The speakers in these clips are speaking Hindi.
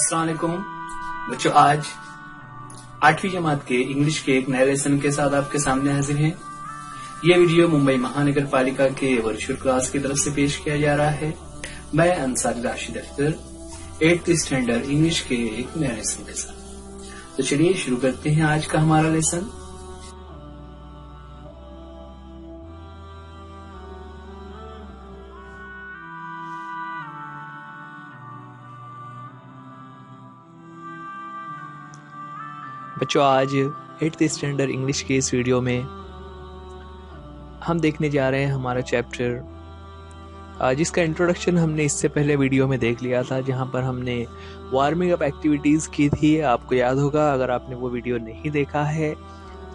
अस्सलाम वालेकुम बच्चों, आज 8वीं जमात के इंग्लिश के एक नए लेसन के साथ आपके सामने हाजिर हैं। यह वीडियो मुंबई महानगर पालिका के वर्चुअल क्लास की तरफ से पेश किया जा रहा है। मैं Ansari Rashid Akhtar 8th standard English के एक नए लेसन के साथ। तो चलिए शुरू करते हैं आज का हमारा लेसन। बच्चों, आज 8th स्टैंडर्ड इंग्लिश के इस वीडियो में हम देखने जा रहे हैं हमारा चैप्टर जिसका इंट्रोडक्शन हमने इससे पहले वीडियो में देख लिया था, जहां पर हमने वार्मिंग अप एक्टिविटीज़ की थी। आपको याद होगा, अगर आपने वो वीडियो नहीं देखा है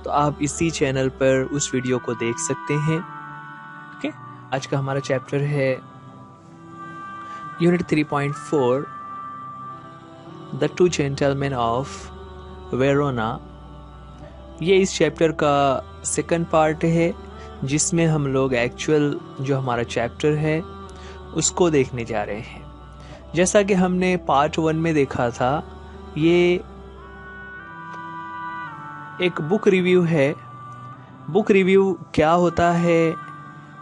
तो आप इसी चैनल पर उस वीडियो को देख सकते हैं। ओके, आज का हमारा चैप्टर है unit 3.4 the two gentleman of Verona. ये इस चैप्टर का सेकंड पार्ट है, जिसमें हम लोग एक्चुअल जो हमारा चैप्टर है उसको देखने जा रहे हैं। जैसा कि हमने पार्ट 1 में देखा था, ये एक बुक रिव्यू है। बुक रिव्यू क्या होता है,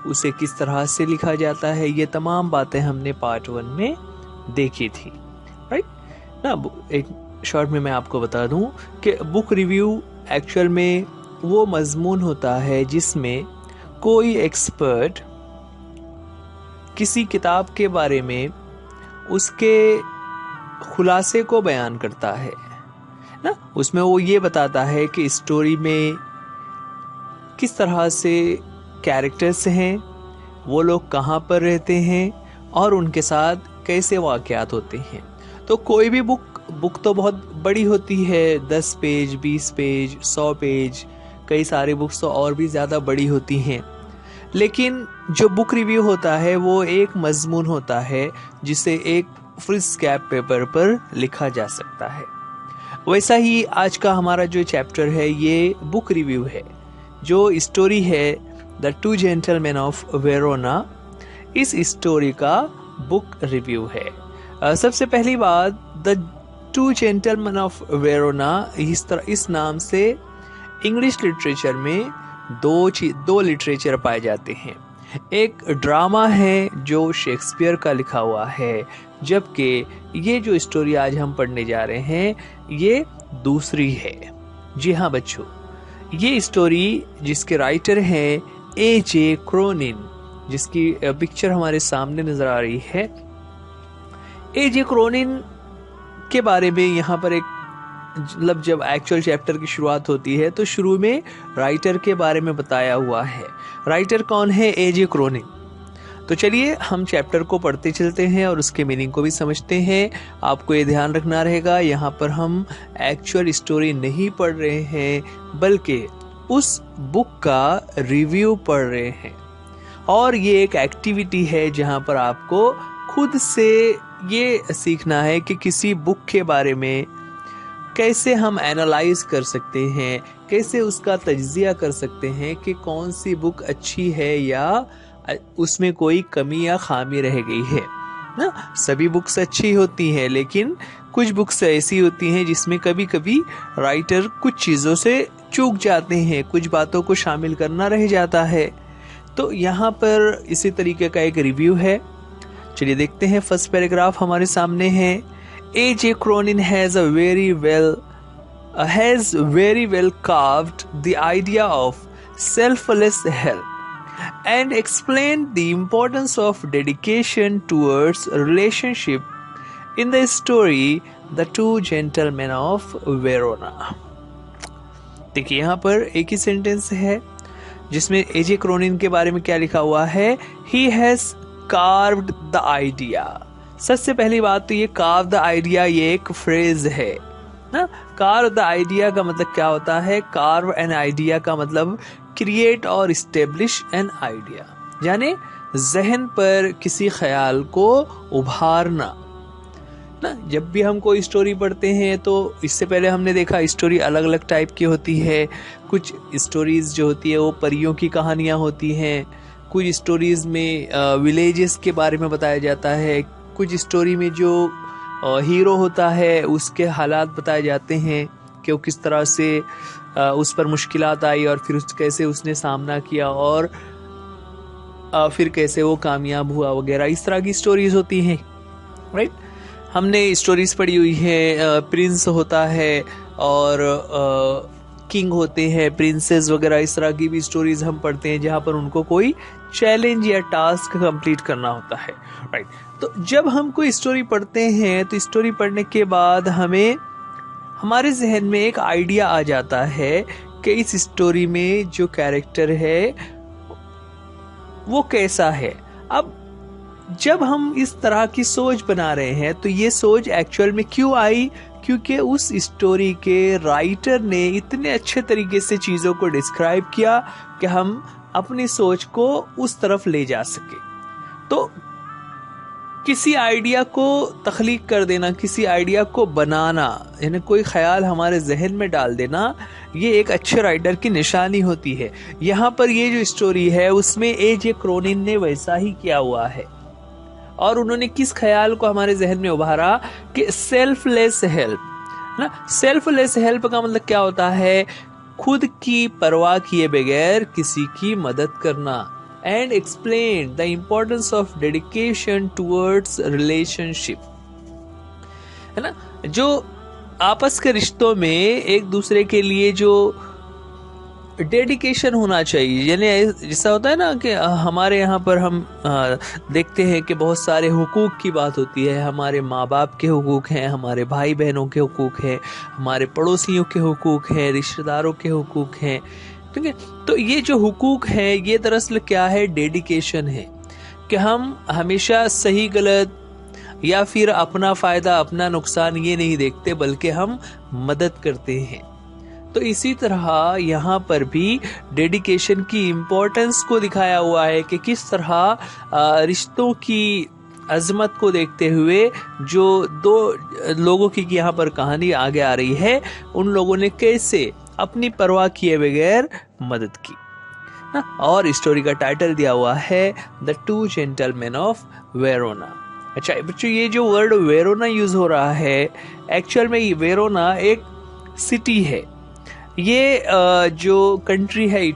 उसे किस तरह से लिखा जाता है, ये तमाम बातें हमने पार्ट 1 में देखी थी, राइट ना। एक शॉर्ट में मैं आपको बता दूं कि बुक रिव्यू एक्चुअल में वो मजमून होता है जिसमें कोई एक्सपर्ट किसी किताब के बारे में उसके खुलासे को बयान करता है ना। उसमें वो ये बताता है कि स्टोरी में किस तरह से कैरेक्टर्स हैं, वो लोग कहाँ पर रहते हैं और उनके साथ कैसे वाक़यात होते हैं। तो कोई भी बुक तो बहुत बड़ी होती है, 10 पेज, 20 पेज, 100 पेज, कई सारे बुक्स तो और भी ज़्यादा बड़ी होती हैं। लेकिन जो बुक रिव्यू होता है वो एक मजमून होता है जिसे एक फुल स्कैप पेपर पर लिखा जा सकता है। वैसा ही आज का हमारा जो चैप्टर है ये बुक रिव्यू है। जो स्टोरी है the two gentleman of Verona, इस स्टोरी का बुक रिव्यू है। सबसे पहली बात, the two gentleman of Verona इस नाम से इंग्लिश लिटरेचर में दो लिटरेचर पाए जाते हैं। एक ड्रामा है जो शेक्सपियर का लिखा हुआ है, जबकि ये जो स्टोरी आज हम पढ़ने जा रहे हैं ये दूसरी है। जी हाँ बच्चों, ये स्टोरी जिसके राइटर हैं A.J. क्रोनिन, जिसकी पिक्चर हमारे सामने नजर आ रही है। A.J. क्रोनिन के बारे में यहाँ पर एक मतलब जब एक्चुअल चैप्टर की शुरुआत होती है तो शुरू में राइटर के बारे में बताया हुआ है। राइटर कौन है? A.J. क्रोनिन। तो चलिए हम चैप्टर को पढ़ते चलते हैं और उसके मीनिंग को भी समझते हैं। आपको ये ध्यान रखना रहेगा, यहाँ पर हम एक्चुअल स्टोरी नहीं पढ़ रहे हैं बल्कि उस बुक का रिव्यू पढ़ रहे हैं। और ये एक एक्टिविटी है जहाँ पर आपको खुद से ये सीखना है कि किसी बुक के बारे में कैसे हम एनालाइज कर सकते हैं, कैसे उसका तज्जिया कर सकते हैं कि कौन सी बुक अच्छी है या उसमें कोई कमी या खामी रह गई है ना। सभी बुक्स अच्छी होती हैं, लेकिन कुछ बुक्स ऐसी होती हैं जिसमें कभी कभी राइटर कुछ चीज़ों से चूक जाते हैं, कुछ बातों को शामिल करना रह जाता है। तो यहाँ पर इसी तरीके का एक रिव्यू है। चलिए देखते हैं। फर्स्ट पैराग्राफ हमारे सामने है। A.J. Cronin has very well carved the idea of selfless help and explained the importance of dedication towards relationship in the story The Two Gentlemen of Verona। देखिए यहाँ पर एक ही सेंटेंस है जिसमें A.J. Cronin के बारे में क्या लिखा हुआ है। He has carved the idea। सबसे पहली बात तो ये carve the idea ये एक फ्रेज है ना। carve the idea का मतलब क्या होता है? carve an idea का मतलब create और establish an idea, यानी जहन पर किसी ख्याल को उभारना ना। जब भी हम कोई स्टोरी पढ़ते हैं तो इससे पहले हमने देखा स्टोरी अलग अलग टाइप की होती है। कुछ स्टोरीज जो होती है वो परियों की कहानियाँ होती हैं, कुछ स्टोरीज में विलेजेस के बारे में बताया जाता है, कुछ स्टोरी में जो हीरो होता है उसके हालात बताए जाते हैं कि वो किस तरह से उस पर मुश्किलात आई और फिर कैसे उसने सामना किया और फिर कैसे वो कामयाब हुआ वगैरह, इस तरह की स्टोरीज होती हैं, राइट। हमने स्टोरीज पढ़ी हुई है, प्रिंस होता है और किंग होते हैं, प्रिंसेस वगैरह, इस तरह की भी स्टोरीज हम पढ़ते हैं जहां पर उनको कोई चैलेंज या टास्क कंप्लीट करना होता है, राइट। तो जब हम कोई स्टोरी पढ़ते हैं तो स्टोरी पढ़ने के बाद हमें हमारे जहन में एक आइडिया आ जाता है कि इस स्टोरी में जो कैरेक्टर है वो कैसा है। अब जब हम इस तरह की सोच बना रहे हैं तो ये सोच एक्चुअल में क्यों आई? क्योंकि उस स्टोरी के राइटर ने इतने अच्छे तरीके से चीज़ों को डिस्क्राइब किया कि हम अपनी सोच को उस तरफ ले जा सके। तो किसी आइडिया को तख्लीक कर देना, किसी आइडिया को बनाना, यानी कोई ख्याल हमारे जहन में डाल देना, ये एक अच्छे राइटर की निशानी होती है। यहाँ पर ये जो स्टोरी है उसमें ए.जे. क्रोनिन ने वैसा ही किया हुआ है और उन्होंने किस ख्याल को हमारे जहन में उभारा कि सेल्फलेस हेल्प ना। सेल्फलेस हेल्प का मतलब क्या होता है? खुद की परवाह किए बगैर किसी की मदद करना। And explain the importance of dedication towards relationship, है ना। जो आपस के रिश्तों में एक दूसरे के लिए जो डेडिकेशन होना चाहिए, यानी जैसा होता है ना कि हमारे यहाँ पर हम देखते हैं कि बहुत सारे हुकूक की बात होती है। हमारे माँ बाप के हुकूक हैं, हमारे भाई बहनों के हुकूक हैं, हमारे पड़ोसियों के हुकूक हैं, रिश्तेदारों के हुकूक हैं, ठीक है। तो ये जो हुकूक है ये दरअसल क्या है? डेडिकेशन है कि हम हमेशा सही गलत या फिर अपना फायदा अपना नुकसान ये नहीं देखते, बल्कि हम मदद करते हैं। तो इसी तरह यहाँ पर भी डेडिकेशन की इम्पोर्टेंस को दिखाया हुआ है कि किस तरह रिश्तों की अजमत को देखते हुए जो दो लोगों की यहाँ पर कहानी आगे आ रही है, उन लोगों ने कैसे अपनी परवाह किए बगैर मदद की ना। और स्टोरी का टाइटल दिया हुआ है the two gentleman of Verona. अच्छा बच्चों, ये जो वर्ड वेरोना यूज हो रहा है, एक्चुअल में वेरोना एक सिटी है। ये जो कंट्री है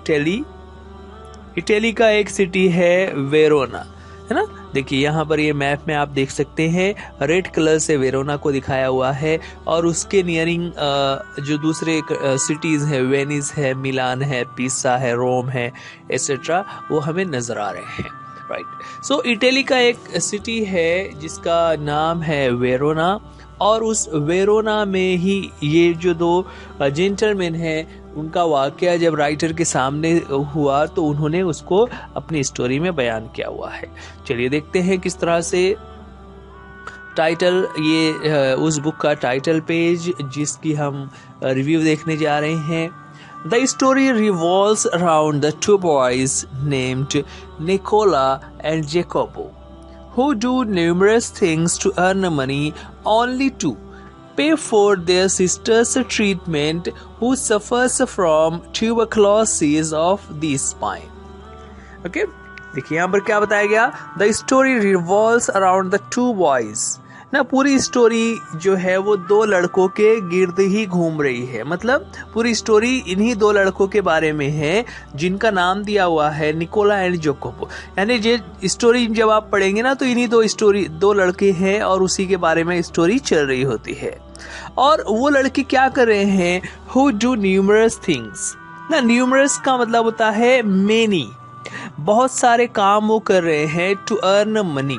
इटली का एक सिटी है वेरोना, है ना। देखिए यहाँ पर ये मैप में आप देख सकते हैं, रेड कलर से वेरोना को दिखाया हुआ है और उसके नियरिंग जो दूसरे सिटीज है, वेनिस है, मिलान है, पिसा है, रोम है, एसेट्रा, वो हमें नजर आ रहे हैं, राइट। सो इटली का एक सिटी है जिसका नाम है वेरोना और उस वेरोना में ही ये जो दो जेंटलमैन हैं उनका वाकया जब राइटर के सामने हुआ तो उन्होंने उसको अपनी स्टोरी में बयान किया हुआ है। चलिए देखते हैं किस तरह से टाइटल, ये उस बुक का टाइटल पेज जिसकी हम रिव्यू देखने जा रहे हैं। The story revolves around the two boys named Nicola and Jacopo, who do numerous things to earn money only to pay for their sister's treatment, who suffers from tuberculosis of the spine. Okay, देखिए यहाँ पर क्या बताया गया? The story revolves around the two boys. ना पूरी स्टोरी जो है वो दो लड़कों के गिर्द ही घूम रही है। मतलब पूरी स्टोरी इन्हीं दो लड़कों के बारे में है जिनका नाम दिया हुआ है निकोला एंड जोकोपो। यानी ये स्टोरी जब आप पढ़ेंगे ना तो इन्हीं दो लड़के हैं और उसी के बारे में स्टोरी चल रही होती है। और वो लड़के क्या कर रहे हैं? हु डू न्यूमरस थिंग्स ना। न्यूमरस का मतलब होता है मेनी, बहुत सारे काम वो कर रहे हैं टू अर्न मनी,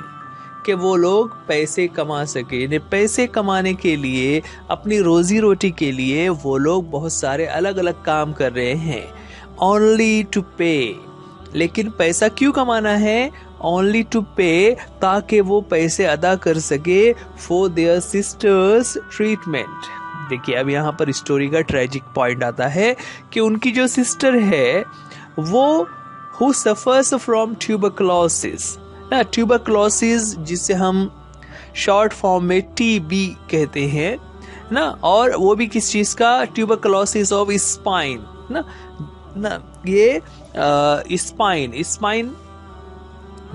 कि वो लोग पैसे कमा सके। पैसे कमाने के लिए, अपनी रोजी रोटी के लिए वो लोग बहुत सारे अलग अलग काम कर रहे हैं। ओनली टू पे, लेकिन पैसा क्यों कमाना है? ओनली टू पे, ताकि वो पैसे अदा कर सके फॉर देयर सिस्टर्स ट्रीटमेंट। देखिए अब यहाँ पर स्टोरी का ट्रेजिक पॉइंट आता है कि उनकी जो सिस्टर है वो हु सफर्स फ्रॉम ट्यूबरक्लोसिस ना। ट्यूबरक्लोसिस जिसे हम शॉर्ट फॉर्म में टीबी कहते हैं ना, और वो भी किस चीज का? ट्यूबरक्लोसिस ऑफ स्पाइन ना। ये स्पाइन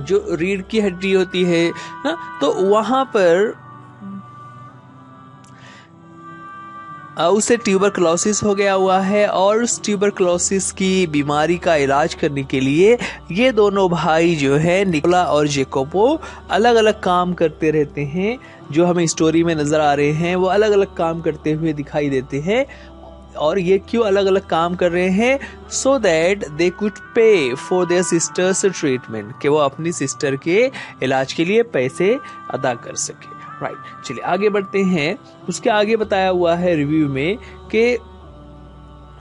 जो रीढ़ की हड्डी होती है ना, तो वहां पर उसे ट्यूबरक्लोसिस हो गया हुआ है और उस ट्यूबरक्लोसिस की बीमारी का इलाज करने के लिए ये दोनों भाई जो है निकोला और जेकोबो अलग अलग काम करते रहते हैं। जो हमें स्टोरी में नजर आ रहे हैं वो अलग अलग काम करते हुए दिखाई देते हैं। और ये क्यों अलग अलग काम कर रहे हैं? सो दैट दे कुड पे फॉर देयर सिस्टर्स ट्रीटमेंट, कि वो अपनी सिस्टर के इलाज के लिए पैसे अदा कर सके। राइट, चलिए आगे बढ़ते हैं। उसके आगे बताया हुआ है रिव्यू में कि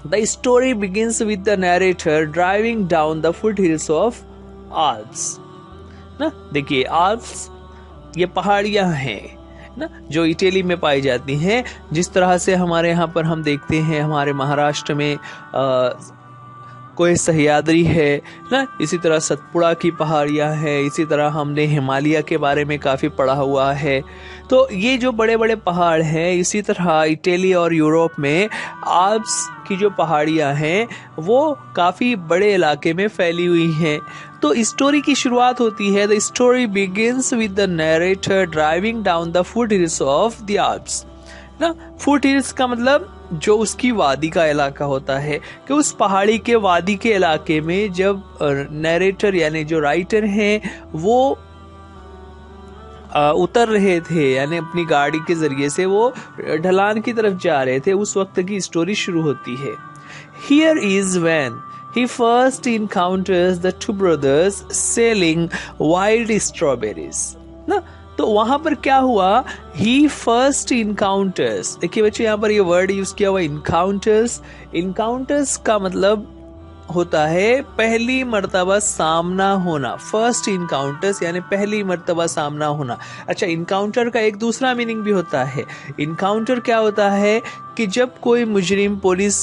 the story begins with the narrator driving down the foot hills of Alps. ना देखिए, आल्प्स ये पहाड़ियां हैं ना जो इटली में पाई जाती हैं। जिस तरह से हमारे यहाँ पर हम देखते हैं हमारे महाराष्ट्र में कोई सह्याद्री है ना, इसी तरह सतपुड़ा की पहाड़ियाँ हैं, इसी तरह हमने हिमालय के बारे में काफ़ी पढ़ा हुआ है। तो ये जो बड़े बड़े पहाड़ हैं, इसी तरह इटली और यूरोप में आल्प्स की जो पहाड़ियाँ हैं वो काफ़ी बड़े इलाके में फैली हुई हैं। तो स्टोरी की शुरुआत होती है, the story begins with the narrator driving down the foot hills of the Alps. ना फुट हिल्स का मतलब जो उसकी वादी का इलाका होता है, कि उस पहाड़ी के वादी के इलाके में जब नरेटर यानी जो राइटर हैं वो उतर रहे थे, यानी अपनी गाड़ी के जरिए से वो ढलान की तरफ जा रहे थे, उस वक्त की स्टोरी शुरू होती है। Here is when he first encounters the two brothers selling wild strawberries। ना तो वहां पर क्या हुआ? He first encounters, देखिए बच्चे यहाँ पर ये वर्ड यूज किया हुआ encounters। encounters का मतलब होता है पहली मर्तबा सामना होना। फर्स्ट इनकाउंटर्स यानी पहली मर्तबा सामना होना। अच्छा, इनकाउंटर का एक दूसरा मीनिंग भी होता है। इनकाउंटर क्या होता है कि जब कोई मुजरिम पुलिस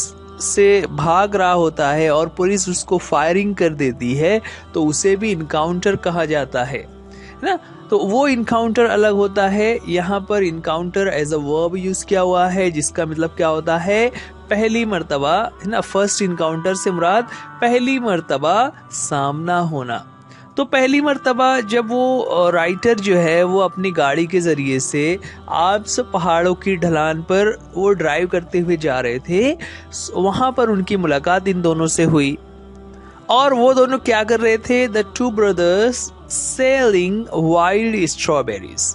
से भाग रहा होता है और पुलिस उसको फायरिंग कर देती है तो उसे भी इनकाउंटर कहा जाता है ना। तो वो इनकाउंटर अलग होता है। यहाँ पर encounter as a verb use किया हुआ है, जिसका मतलब क्या होता है? पहली मर्तबा, है ना। फर्स्ट इनकाउंटर से मुराद पहली मर्तबा सामना होना। तो पहली मर्तबा जब वो राइटर जो है वो अपनी गाड़ी के जरिए से आल्प्स पहाड़ों की ढलान पर वो ड्राइव करते हुए जा रहे थे, वहां पर उनकी मुलाकात इन दोनों से हुई। और वो दोनों क्या कर रहे थे? The two brothers selling wild strawberries.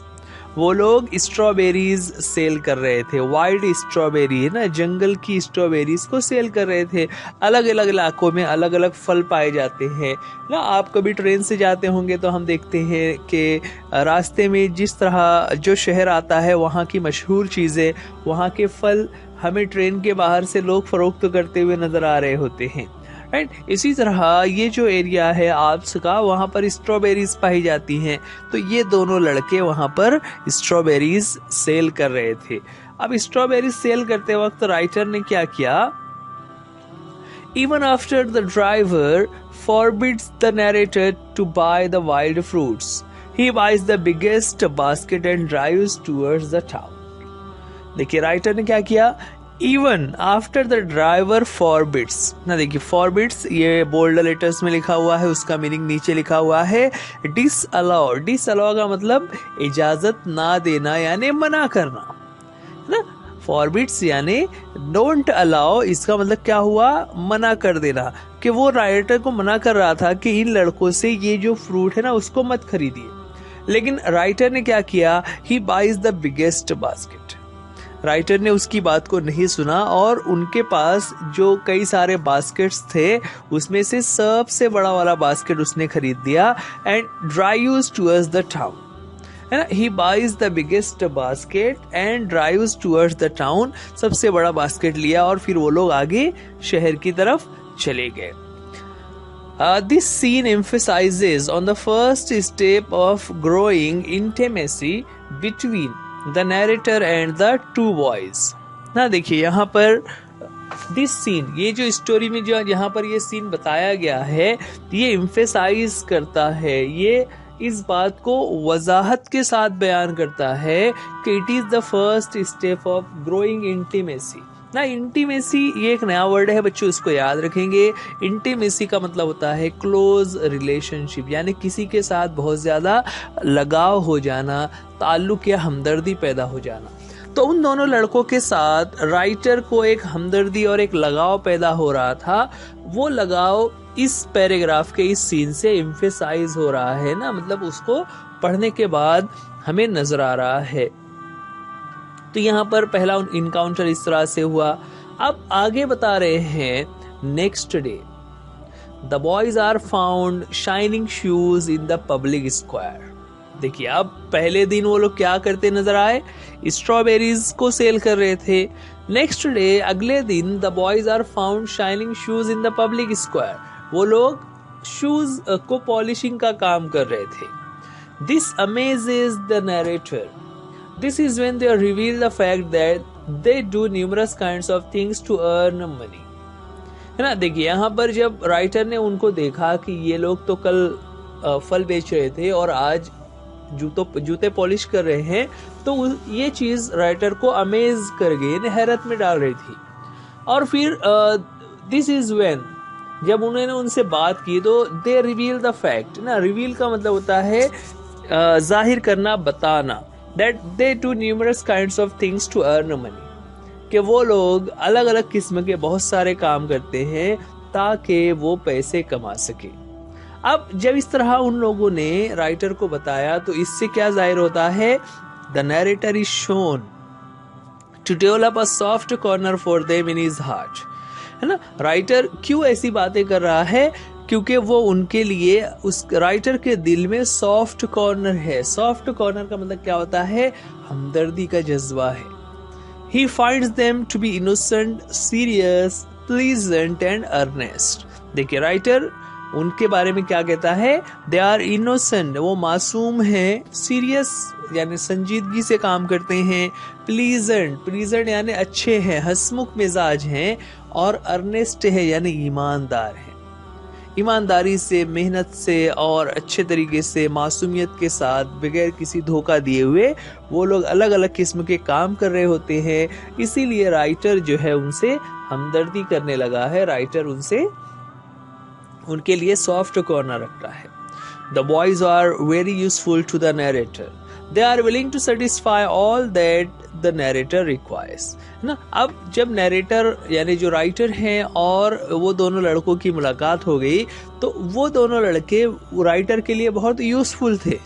वो लोग स्ट्रॉबेरीज सेल कर रहे थे। वाइल्ड स्ट्रॉबेरी है ना, जंगल की स्ट्रॉबेरीज को सेल कर रहे थे। अलग अलग इलाकों में अलग अलग फल पाए जाते हैं ना। आप कभी ट्रेन से जाते होंगे तो हम देखते हैं कि रास्ते में जिस तरह जो शहर आता है वहाँ की मशहूर चीज़ें, वहाँ के फल हमें ट्रेन के बाहर से लोग फरोख्त करते हुए नजर आ रहे होते हैं। राइट, इसी तरह ये जो एरिया है आल्प्स का, वहां पर स्ट्रॉबेरीज पाई जाती हैं। तो ये दोनों लड़के वहां पर स्ट्रॉबेरीज सेल कर रहे थे। अब स्ट्रॉबेरीज सेल करते वक्त राइटर ने क्या किया? Even after the driver forbids the narrator to buy the wild fruits, he buys the biggest basket and drives towards the town. देखिए राइटर ने क्या किया? Even after the driver forbids ना, देखिए फॉरबिड्स ये बोल्ड लेटर्स में लिखा हुआ है, उसका मीनिंग नीचे लिखा हुआ है डिसअलाउ। डिसअलाउ का मतलब इजाजत ना देना यानी मना करना ना। फॉरबिड्स यानी डोंट अलाउ, इसका मतलब क्या हुआ? मना कर देना। कि वो राइटर को मना कर रहा था कि इन लड़कों से ये जो फ्रूट है ना उसको मत खरीदिए, लेकिन राइटर ने क्या किया? He buys the biggest basket. Writer ने उसकी बात को नहीं सुना और उनके पास जो कई सारे बास्केट्स थे उसमें से सबसे बड़ा वाला बास्केट उसने खरीद दिया। And drives towards the town, है ना। He buys the biggest basket and drives towards the town. सबसे बड़ा बास्केट लिया और फिर वो लोग आगे शहर की तरफ चले गए। This scene emphasizes on the first step of growing intimacy between the narrator and the two boys। ना देखिए यहाँ पर दिस सीन, ये जो स्टोरी में जो यहाँ पर ये सीन बताया गया है, ये एम्फेसाइज करता है, ये इस बात को वजाहत के साथ बयान करता है कि it is the first step of growing intimacy ना। इंटीमेसी ये एक नया वर्ड है बच्चों, इसको याद रखेंगे। इंटीमेसी का मतलब होता है क्लोज रिलेशनशिप, यानी किसी के साथ बहुत ज्यादा लगाव हो जाना, ताल्लुक या हमदर्दी पैदा हो जाना। तो उन दोनों लड़कों के साथ राइटर को एक हमदर्दी और एक लगाव पैदा हो रहा था। वो लगाव इस पैराग्राफ के इस सीन से एम्फेसाइज हो रहा है ना, मतलब उसको पढ़ने के बाद हमें नजर आ रहा है। तो यहाँ पर पहला इनकाउंटर इस तरह से हुआ। अब आगे बता रहे हैं next day the boys are found shining shoes in the public square. देखिए अब पहले दिन वो लोग क्या करते नजर आए, स्ट्रॉबेरीज को सेल कर रहे थे। नेक्स्ट डे अगले दिन the boys are found shining shoes in the public square, वो लोग शूज को पॉलिशिंग का काम कर रहे थे। This amazes the narrator, this is when they reveal the fact that they do numerous kinds of things to earn money, है ना। देखिए यहाँ पर जब राइटर ने उनको देखा कि ये लोग तो कल फल बेच रहे थे और आज जूते पॉलिश कर रहे हैं, तो ये चीज राइटर को अमेज कर गई, हैरत में डाल रही थी। और फिर दिस इज व्हेन, जब उन्होंने उनसे बात की तो दे रिवील द फैक्ट ना, रिवील का मतलब होता है जाहिर करना, बताना, that they do numerous kinds of things to earn money, कि वो लोग अलग अलग किस्म के बहुत सारे काम करते हैं ताकि वो पैसे कमा सके। अब जब इस तरह उन लोगों ने राइटर को बताया तो इससे क्या जाहिर होता है, the narrator is shown to develop a soft corner for them in his heart, है ना। राइटर क्यों ऐसी बातें कर रहा है, क्योंकि वो उनके लिए उस राइटर के दिल में सॉफ्ट कॉर्नर है। सॉफ्ट कॉर्नर का मतलब क्या होता है, हमदर्दी का जज्बा है। He finds them to be innocent, serious, pleasant and earnest. देखिए राइटर उनके बारे में क्या कहता है, दे आर इनोसेंट, वो मासूम हैं, सीरियस यानी संजीदगी से काम करते हैं, प्लीजेंट यानी अच्छे हैं, हंसमुख मिजाज हैं, और अर्नेस्ट है यानी ईमानदार हैं। ईमानदारी से, मेहनत से और अच्छे तरीके से, मासूमियत के साथ, बगैर किसी धोखा दिए हुए वो लोग अलग अलग किस्म के काम कर रहे होते हैं। इसीलिए राइटर जो है उनसे हमदर्दी करने लगा है, राइटर उनके लिए सॉफ्ट कॉर्नर रखता है। The boys are very useful to the narrator, they are willing to satisfy all that the narrator requires, है ना। अब जब नरेटर यानी जो राइटर हैं और वो दोनों लड़कों की मुलाकात हो गई, तो वो दोनों लड़के राइटर के लिए बहुत यूजफुल थे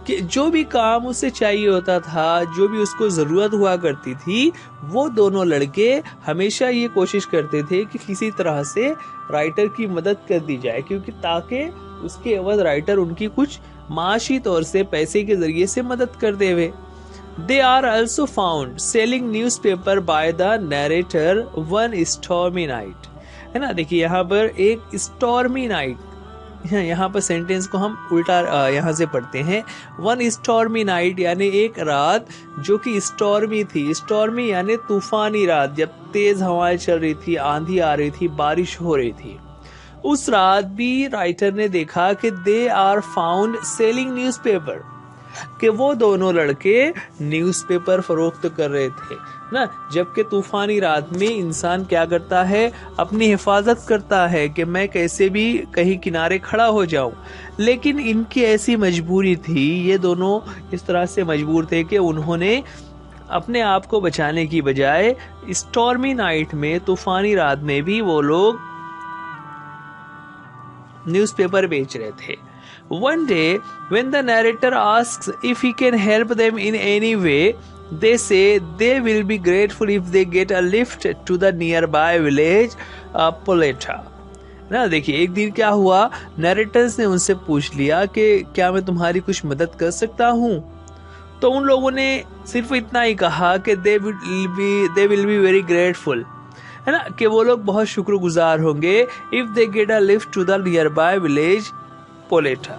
कि जो भी काम उसे चाहिए होता था, जो भी उसको जरूरत हुआ करती थी, वो दोनों लड़के हमेशा ये कोशिश करते थे कि किसी तरह से राइटर की मदद कर दी जाए, क्योंकि ताकि उसके एवज राइटर उनकी कुछ माशी तौर से पैसे के जरिए से मदद कर देवे। They are also found selling newspaper by the narrator one stormy night, है ना। देखिए यहाँ पर एक stormy night, यहाँ पर सेंटेंस को हम उल्टा यहाँ से पढ़ते हैं। वन स्टॉर्मी नाइट यानी एक रात जो कि स्टॉर्मी थी, स्टॉर्मी यानी तूफानी रात, जब तेज हवाएं चल रही थी, आंधी आ रही थी, बारिश हो रही थी। उस रात भी राइटर ने देखा कि they are found selling newspaper, कि वो दोनों लड़के न्यूज़पेपर फरोख्त कर रहे थे ना। जबकि तूफानी रात में इंसान क्या करता है, अपनी हिफाजत करता है कि मैं कैसे भी कहीं किनारे खड़ा हो जाऊं, लेकिन इनकी ऐसी मजबूरी थी, ये दोनों इस तरह से मजबूर थे कि उन्होंने अपने आप को बचाने की बजाय स्टॉर्मी नाइट में, तूफानी रात में भी वो लोग न्यूज़पेपर बेच रहे थे। One day, when the narrator asks if he can help them in any way, they say they will be grateful if they get a lift to the nearby village, Poleta. ना देखिए एक दिन क्या हुआ, नरेटर्स ने उनसे पूछ लिया कि क्या मैं तुम्हारी कुछ मदद कर सकता हूँ, तो उन लोगों ने सिर्फ इतना ही कहा कि they will be very grateful, है ना, कि वो लोग बहुत शुक्रगुजार होंगे if they get a lift to the nearby village पोलेटा,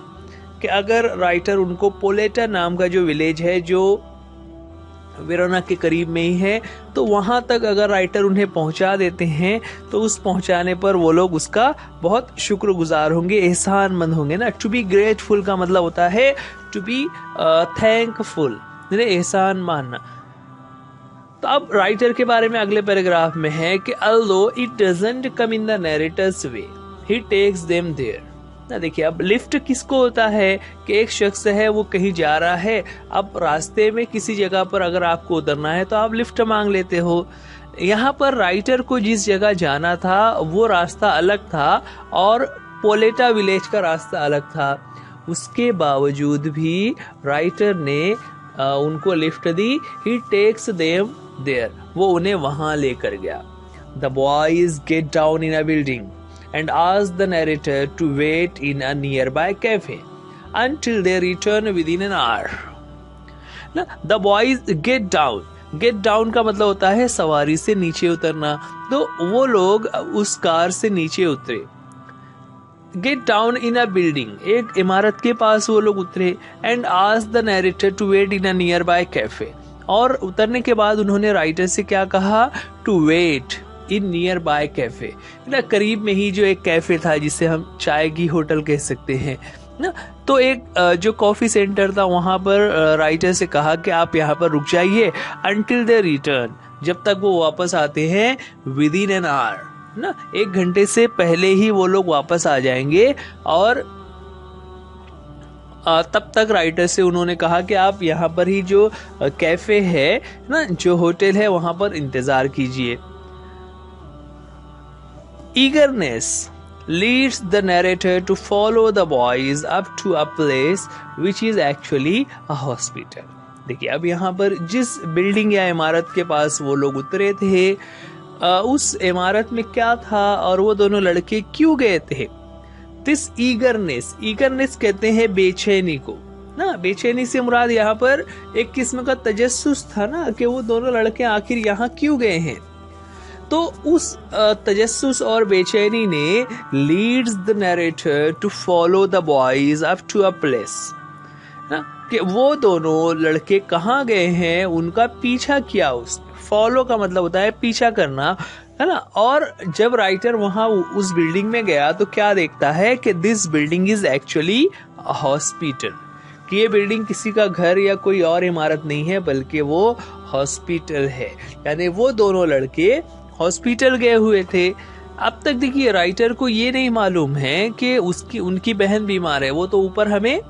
कि अगर राइटर उनको पोलेटा नाम का जो विलेज है जो वेरोना के करीब में ही है, तो वहां तक अगर राइटर उन्हें पहुंचा देते हैं तो उस पहुंचाने पर वो लोग उसका बहुत शुक्रगुजार होंगे, एहसानमंद होंगे ना। टू बी ग्रेटफुल का मतलब होता है टू बी थैंकफुल, एहसान मानना। तो अब राइटर के बारे में अगले पैराग्राफ में है कि although it doesn't come in the narrator's way, he takes them there, ना देखिए, अब लिफ्ट किसको होता है कि एक शख्स है वो कहीं जा रहा है, अब रास्ते में किसी जगह पर अगर आपको उतरना है तो आप लिफ्ट मांग लेते हो। यहाँ पर राइटर को जिस जगह जाना था वो रास्ता अलग था और पोलेटा विलेज का रास्ता अलग था। उसके बावजूद भी राइटर ने उनको लिफ्ट दी। ही टेक्स देम देयर, वो उन्हें वहां लेकर गया। The boys get down in a building and ask the narrator to wait in a nearby cafe until they return within an hour. The boys get down. Get down का मतलब होता है सवारी से नीचे उतरना। तो वो लोग उस कार से नीचे उतरे। Get down in a building, एक इमारत के पास वो लोग उतरे। And ask the narrator to wait in a nearby cafe. और उतरने के बाद उन्होंने राइटर से क्या कहा? To wait in near by cafe, ना करीब में ही जो एक कैफे था जिसे हम चाय की होटल कह सकते हैं ना, तो एक जो कॉफी सेंटर था वहां पर राइटर से कहा कि आप यहाँ पर रुक जाइए अंटिल दे रिटर्न, जब तक वो वापस आते हैं विद इन एन आवर, ना 1 घंटे से पहले ही वो लोग वापस आ जाएंगे। और तब तक राइटर से उन्होंने कहा कि आप यहाँ पर ही जो कैफे है ना, जो होटल है वहां पर इंतजार कीजिए। Eagerness leads the narrator to follow the boys up to a place which is actually a hospital. देखिए, अब यहाँ पर जिस बिल्डिंग या इमारत के पास वो लोग उतरे थे उस इमारत में क्या था और वो दोनों लड़के क्यों गए थे। दिस ईगरनेस कहते हैं बेचैनी को ना। बेचैनी से मुराद यहाँ पर एक किस्म का तजस्सुस था ना कि वो दोनों लड़के आखिर यहाँ क्यों गए हैं। तो उस तजस्सुस और बेचैनी ने leads the narrator to follow the boys up to a place, कि वो दोनों लड़के कहाँ गए हैं उनका पीछा किया उसने। फॉलो का मतलब होता है पीछा करना, है ना। और जब राइटर वहां उस बिल्डिंग में गया तो क्या देखता है कि this building is actually a hospital, कि ये बिल्डिंग किसी का घर या कोई और इमारत नहीं है बल्कि वो हॉस्पिटल है। यानी वो दोनों लड़के हॉस्पिटल गए हुए थे। अब तक देखिए राइटर को ये नहीं मालूम है कि उनकी बहन बीमार है। वो तो ऊपर हमें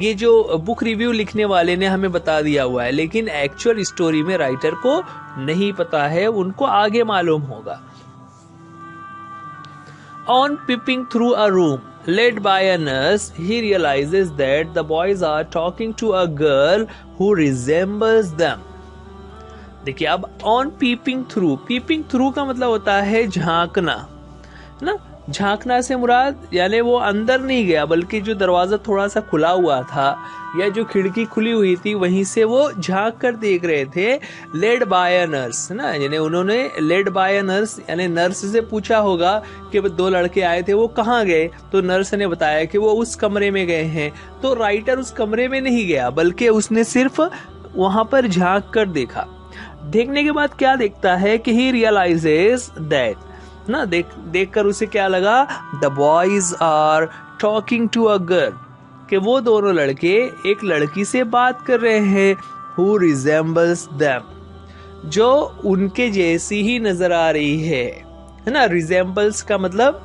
ये जो बुक रिव्यू लिखने वाले ने हमें बता दिया हुआ है, लेकिन एक्चुअल स्टोरी में राइटर को नहीं पता है, उनको आगे मालूम होगा। On peeping through a room led by a nurse, he realizes that the boys are talking to a girl who resembles them. देखिए, अब ऑन पीपिंग थ्रू का मतलब होता है झांकना ना। झांकना से मुराद यानी वो अंदर नहीं गया बल्कि जो दरवाजा थोड़ा सा खुला हुआ था या जो खिड़की खुली हुई थी वहीं से वो झांक कर देख रहे थे। लेड बाय अ नर्स ना, यानी उन्होंने लेड बाय अ नर्स यानी नर्स से पूछा होगा कि 2 लड़के आए थे वो कहाँ गए, तो नर्स ने बताया कि वो उस कमरे में गए हैं। तो राइटर उस कमरे में नहीं गया बल्कि उसने सिर्फ वहां पर झांक कर देखा। देखने के बाद क्या देखता है कि ही रियलाइजेस दैट ना, देख कर उसे क्या लगा, the boys are talking to a girl, कि वो दोनों लड़के एक लड़की से बात कर रहे हैं, हु रिजेंबल्स देम, जो उनके जैसी ही नजर आ रही है ना। रिजेंबल्स का मतलब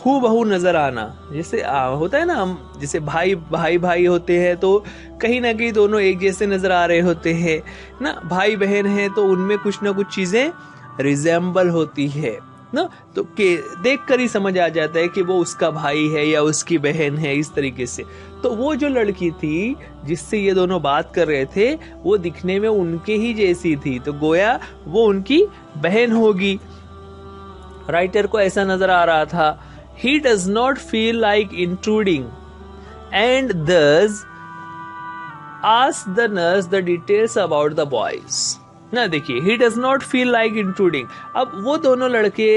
हू बहू नजर आना, जैसे होता है ना, हम जैसे भाई होते हैं तो कहीं ना कहीं दोनों एक जैसे नजर आ रहे होते हैं ना। भाई बहन है तो उनमें कुछ ना कुछ चीजें रिजेंबल होती है ना, तो देख कर ही समझ आ जाता है कि वो उसका भाई है या उसकी बहन है, इस तरीके से। तो वो जो लड़की थी जिससे ये दोनों बात कर रहे थे वो दिखने में उनके ही जैसी थी, तो गोया वो उनकी बहन होगी। राइटर को ऐसा नजर आ रहा था। He does not feel like intruding and thus asks the nurse the details about the boys. ना देखिए, he does not feel like intruding. अब वो दोनों लड़के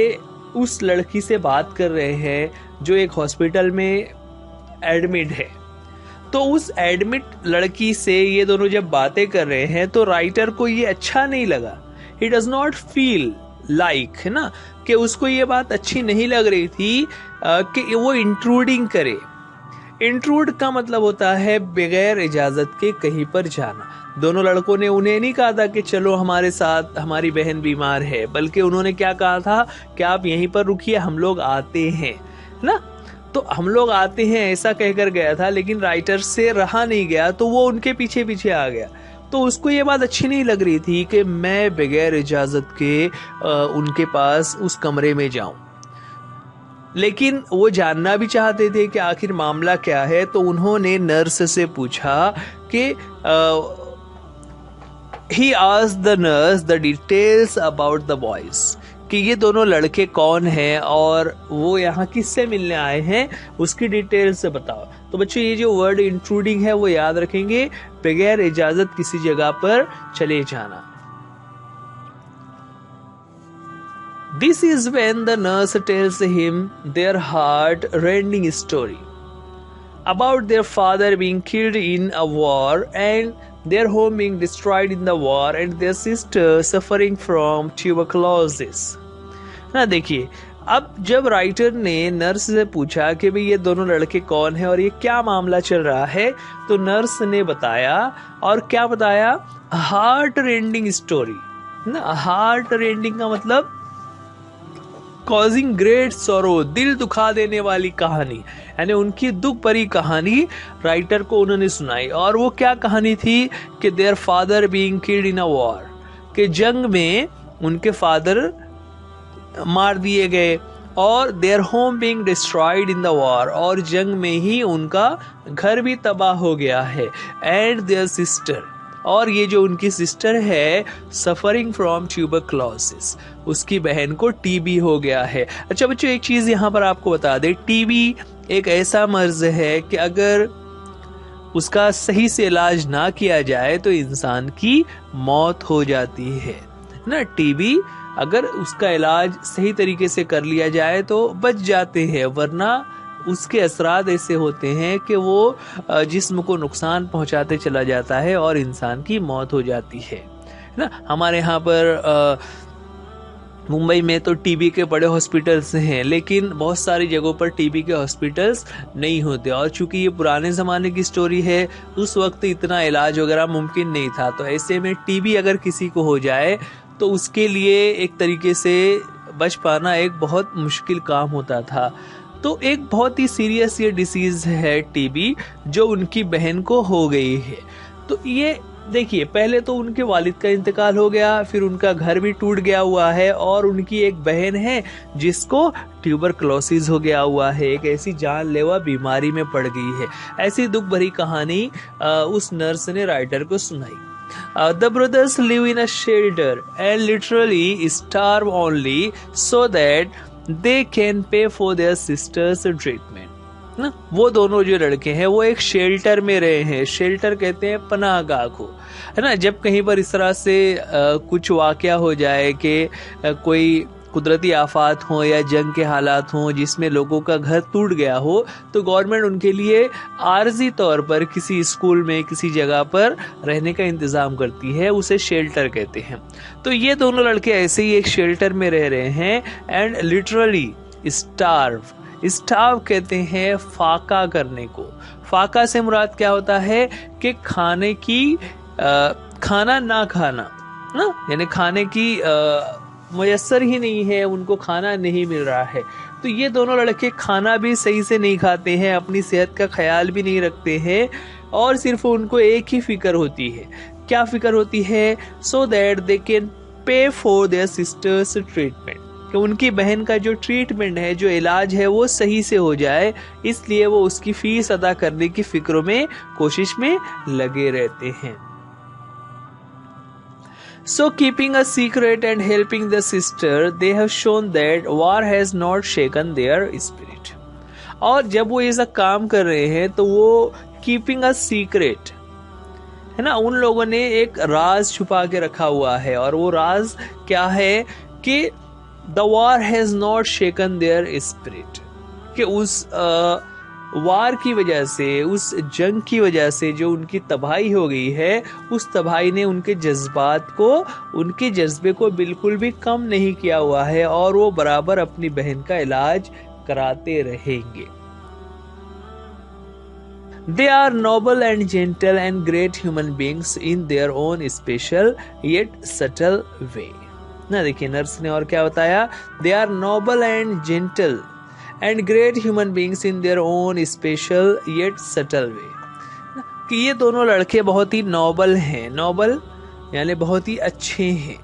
उस लड़की से बात कर रहे हैं जो एक हॉस्पिटल में एडमिट है। तो उस एडमिट लड़की से ये दोनों जब बातें कर रहे हैं तो राइटर को ये अच्छा नहीं लगा। He does not feel like, है ना, कि उसको ये बात अच्छी नहीं लग रही थी कि वो इंट्रूडिंग करे। इंट्रूड का मतलब होता है बगैर इजाजत के कहीं पर जाना। दोनों लड़कों ने उन्हें नहीं कहा था कि चलो हमारे साथ, हमारी बहन बीमार है, बल्कि उन्होंने क्या कहा था कि आप यहीं पर रुकिए, हम लोग आते हैं ना। तो हम लोग आते हैं ऐसा कहकर गया था, लेकिन राइटर से रहा नहीं गया, तो वो उनके पीछे पीछे आ गया। तो उसको ये बात अच्छी नहीं लग रही थी कि मैं बगैर इजाजत के उनके पास उस कमरे में जाऊं, लेकिन वो जानना भी चाहते थे कि आखिर मामला क्या है। तो उन्होंने नर्स से पूछा कि he asked the nurse the details about the boys, कि ये दोनों लड़के कौन हैं और वो यहाँ किससे मिलने आए हैं, उसकी डिटेल से बताओ। तो बच्चों ये जो वर्ड इंट्रूडिंग है वो याद रखेंगे, बगैर इजाजत किसी जगह पर चले जाना। This is when the nurse tells him their heart-rending story about their father being killed in a war and their home being destroyed in the war and their sister suffering from tuberculosis। ना देखिए, अब जब राइटर ने नर्स से पूछा कि भाई ये दोनों लड़के कौन हैं और ये क्या मामला चल रहा है, तो नर्स ने बताया, और क्या बताया, हार्ट रेंडिंग स्टोरी ना। हार्ट रेंडिंग का मतलब कॉजिंग ग्रेट सॉरो, दिल दुखा देने वाली कहानी, यानी उनकी दुख भरी कहानी राइटर को उन्होंने सुनाई। और वो क्या कहानी थी कि their father being killed in a war, कि जंग में उनके फादर मार दिए गए, और their home being destroyed in the war, और जंग में ही उनका घर भी तबाह हो गया है, एंड देयर सिस्टर, और ये जो उनकी सिस्टर है, सफरिंग फ्रॉम ट्यूबरक्लोसिस, उसकी बहन को टीबी हो गया है। अच्छा बच्चों, एक चीज यहाँ पर आपको बता दे, टीबी एक ऐसा मर्ज है कि अगर उसका सही से इलाज ना किया जाए तो इंसान की मौत हो जाती है ना। टीबी अगर उसका इलाज सही तरीके से कर लिया जाए तो बच जाते हैं, वरना उसके असरात ऐसे होते हैं कि वो जिस्म को नुकसान पहुंचाते चला जाता है और इंसान की मौत हो जाती है ना। हमारे यहाँ पर मुंबई में तो टीबी के बड़े हॉस्पिटल्स हैं, लेकिन बहुत सारी जगहों पर टीबी के हॉस्पिटल्स नहीं होते, और चूंकि ये पुराने ज़माने की स्टोरी है, उस वक्त इतना इलाज वगैरह मुमकिन नहीं था। तो ऐसे में टीबी अगर किसी को हो जाए तो उसके लिए एक तरीके से बच पाना एक बहुत मुश्किल काम होता था। तो एक बहुत ही सीरियस ये डिसीज है टीबी, जो उनकी बहन को हो गई है। तो ये देखिए, पहले तो उनके वालिद का इंतकाल हो गया, फिर उनका घर भी टूट गया हुआ है, और उनकी एक बहन है जिसको ट्यूबरक्लोसिस हो गया हुआ है, एक ऐसी जानलेवा बीमारी में पड़ गई है। ऐसी दुख भरी कहानी उस नर्स ने राइटर को सुनाई। The brothers live in a shelter and literally starve only so that they can pay for their sister's treatment। ना, वो दोनों जो लड़के हैं वो एक शेल्टर में रहे हैं। शेल्टर कहते हैं पनाहगाह को, है ना। जब कहीं पर इस तरह से कुछ वाकया हो जाए कि कोई कुदरती आफात हो या जंग के हालात हो जिसमें लोगों का घर टूट गया हो, तो गवर्नमेंट उनके लिए आर्जी तौर पर किसी स्कूल में, किसी जगह पर रहने का इंतजाम करती है, उसे शेल्टर कहते हैं। तो ये दोनों लड़के ऐसे ही एक शेल्टर में रह रहे हैं, एंड लिटरली स्टार्व कहते हैं फाका करने को। फाका से मुराद क्या होता है कि खाने की खाना ना खाना ना, यानी खाने की मुयस्सर ही नहीं है, उनको खाना नहीं मिल रहा है। तो ये दोनों लड़के खाना भी सही से नहीं खाते हैं, अपनी सेहत का ख्याल भी नहीं रखते हैं, और सिर्फ उनको एक ही फिक्र होती है। क्या फिक्र होती है? So that they can pay for their sisters treatment, कि उनकी बहन का जो ट्रीटमेंट है, जो इलाज है, वो सही से हो जाए, इसलिए वो उसकी फीस अदा करने की फिक्र में, कोशिश में लगे रहते हैं। So keeping a secret and helping the sister, they have shown that war has not shaken their spirit। और जब वो ये सब काम कर रहे हैं तो वो keeping a secret, है ना, उन लोगों ने एक राज छुपा के रखा हुआ है, और वो राज क्या है कि the war has not shaken their spirit, कि उस वार की वजह से, उस जंग की वजह से जो उनकी तबाही हो गई है, उस तबाही ने उनके जज्बात को, उनके जज्बे को बिल्कुल भी कम नहीं किया हुआ है, और वो बराबर अपनी बहन का इलाज कराते रहेंगे। They are noble and gentle and great human beings in their own special yet subtle way. ना देखिए नर्स ने और क्या बताया, They are noble and gentle and great human beings in their own special yet subtle way. कि ये दोनों लड़के बहुत ही नोबल हैं, नोबल यानी बहुत ही अच्छे हैं,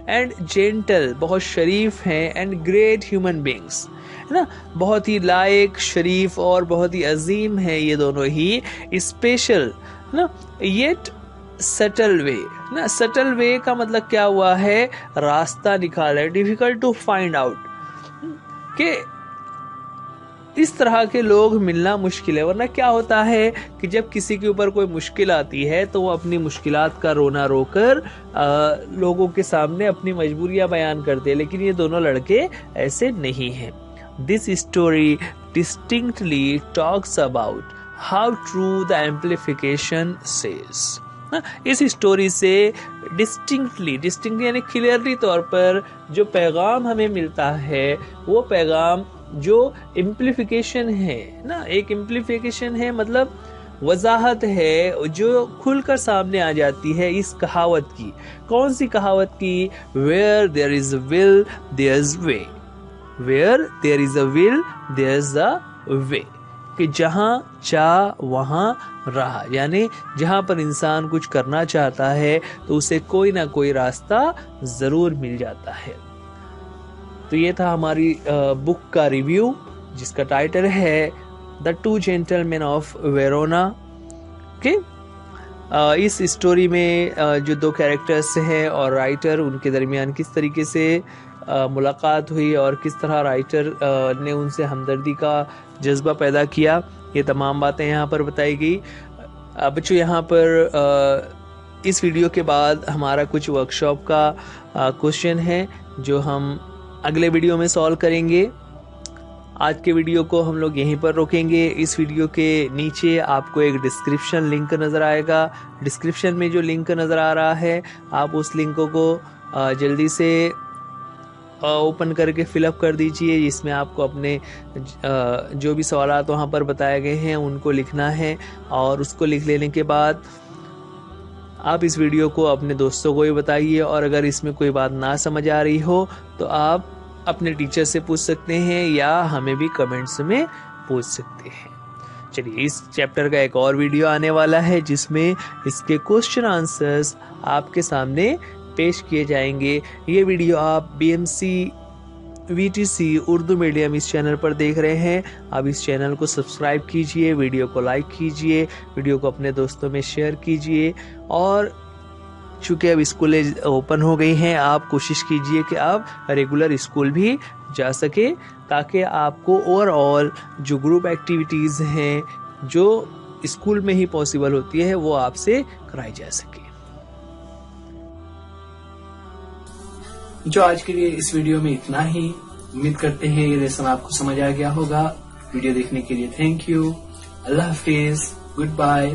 एंड जेंटल बहुत शरीफ हैं, एंड ग्रेट ह्यूमन बींग्स है ना, बहुत ही लायक, शरीफ और बहुत ही अजीम है ये दोनों ही, स्पेशल ना, येट सटल वे ना, सटल वे का मतलब क्या हुआ है, रास्ता निकाला है, डिफिकल्ट टू फाइंड आउट, कि इस तरह के लोग मिलना मुश्किल है। वरना क्या होता है कि जब किसी के ऊपर कोई मुश्किल आती है तो वो अपनी मुश्किलात का रोना रोकर लोगों के सामने अपनी मजबूरियां बयान करते हैं, लेकिन ये दोनों लड़के ऐसे नहीं हैं। This story distinctly talks about how true the amplification says. इस स्टोरी से डिस्टिंक्टली यानी क्लियरली तौर पर जो पैगाम हमें मिलता है, वो पैगाम जो इम्प्लीफिकेशन है ना, एक इम्प्लीफिकेशन है मतलब वजाहत है जो खुलकर सामने आ जाती है इस कहावत की। कौन सी कहावत की? Where there is will there is way, where there is a will there is a way, कि जहां चाह वहां राह, यानी जहां पर इंसान कुछ करना चाहता है तो उसे कोई ना कोई रास्ता जरूर मिल जाता है। तो ये था हमारी बुक का रिव्यू जिसका टाइटल है the two gentleman of Verona के। इस स्टोरी में जो दो कैरेक्टर्स हैं और राइटर, उनके दरमियान किस तरीके से मुलाकात हुई और किस तरह राइटर ने उनसे हमदर्दी का जज्बा पैदा किया, ये तमाम बातें यहाँ पर बताई गई। बच्चों यहाँ पर इस वीडियो के बाद हमारा कुछ वर्कशॉप का क्वेश्चन है जो हम अगले वीडियो में सॉल्व करेंगे। आज के वीडियो को हम लोग यहीं पर रोकेंगे। इस वीडियो के नीचे आपको एक डिस्क्रिप्शन लिंक नज़र आएगा। डिस्क्रिप्शन में जो लिंक नज़र आ रहा है, आप उस लिंक को जल्दी से ओपन करके फिलअप कर दीजिए, जिसमें आपको अपने जो भी सवालात वहाँ पर बताए गए हैं उनको लिखना है। और उसको लिख लेने के बाद आप इस वीडियो को अपने दोस्तों को भी बताइए, और अगर इसमें कोई बात ना समझ आ रही हो तो आप अपने टीचर से पूछ सकते हैं या हमें भी कमेंट्स में पूछ सकते हैं। चलिए, इस चैप्टर का एक और वीडियो आने वाला है जिसमें इसके क्वेश्चन आंसर्स आपके सामने पेश किए जाएंगे। ये वीडियो आप BMC VTC उर्दू मीडियम इस चैनल पर देख रहे हैं। आप इस चैनल को सब्सक्राइब कीजिए, वीडियो को लाइक कीजिए, वीडियो को अपने दोस्तों में शेयर कीजिए। और चूँकि अब स्कूलें ओपन हो गई हैं, आप कोशिश कीजिए कि आप रेगुलर स्कूल भी जा सके, ताकि आपको ओवरऑल जो ग्रुप एक्टिविटीज़ हैं जो स्कूल में ही पॉसिबल होती है वो आपसे कराई जा सके। जो आज के लिए इस वीडियो में इतना ही। उम्मीद करते हैं ये लेसन आपको समझ आ गया होगा। वीडियो देखने के लिए थैंक यू। अल्लाह हाफिज, गुड बाय।